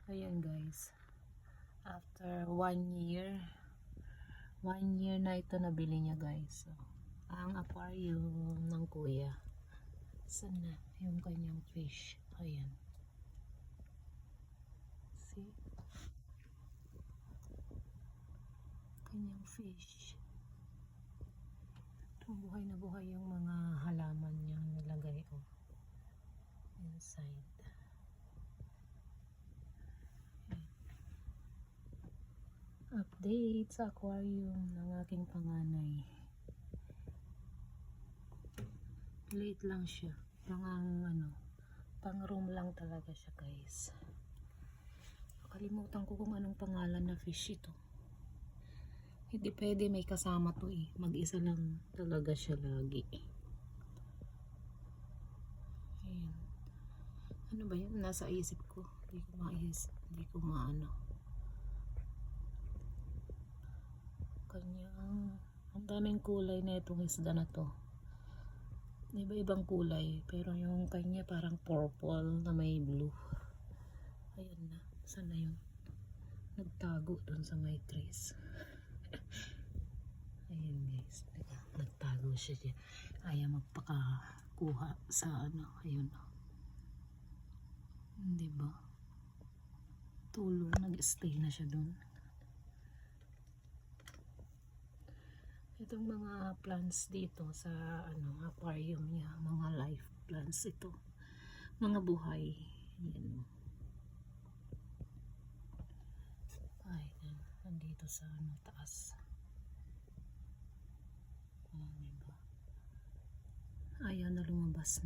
Ayan guys, after 1 year na ito nabili niya guys. So, ang aquarium ng kuya. Saan na yung kanyang fish? Ayan. See? Kanyang fish. Ito, buhay na buhay yung mga halaman niyang nilagay inside. Update sa aquarium ng aking panganay. Late lang siya. Pang room lang talaga siya guys. Kalimutan ko kung anong pangalan na fish ito. Hindi pwede may kasama to eh. Mag-isa lang talaga siya lagi. Ayan. Ano ba yun? Nasa isip ko. Hindi ko maisip. Hindi ko maano. Kanyang ang daming kulay na itong isda na to. Iba-ibang kulay. Pero yung kanya parang purple na may blue. Ayan na. Saan na yun? Nagtago dun sa may trees. Ayan guys. Nagtago siya dyan. Ayaw magpakakuha sa ayun. Diba? Tulong. Nag-stay na siya dun. Itong mga plants dito sa aquarium niya, mga life plants ito. Mga buhay. Ayan. Ay, nandito sa taas. Diba? Ayaw na lumabas.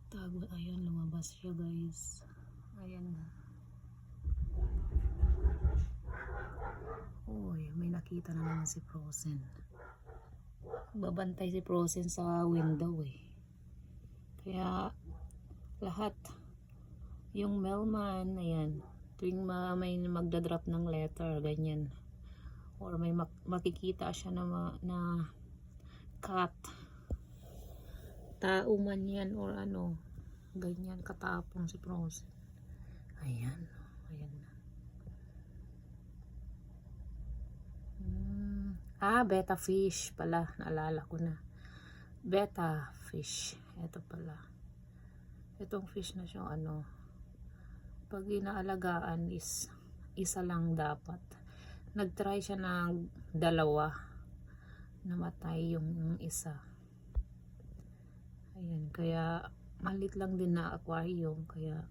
Tago, ayaw lumabas siya guys. Ayan na. Uy, may nakita na naman si Frozen. Babantay si Frozen sa window eh. Kaya lahat yung mailman, ayan, tuwing may magdadrop ng letter, ganyan, or may makikita siya na cat, tao man yan or ganyan, katapong si Frozen. Ayan na. Betta fish pala, naalala ko na. Betta fish, ito pala. Itong fish na siya, pag inaalagaan is isa lang dapat. Nagtry siya ng 2, namatay yung isa. Ayan, kaya malit lang din na aquarium, kaya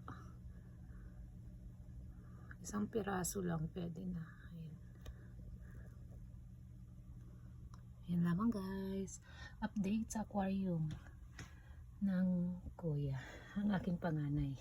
isang piraso lang pwede na. Yan lamang guys, update sa aquarium ng kuya, ang aking panganay.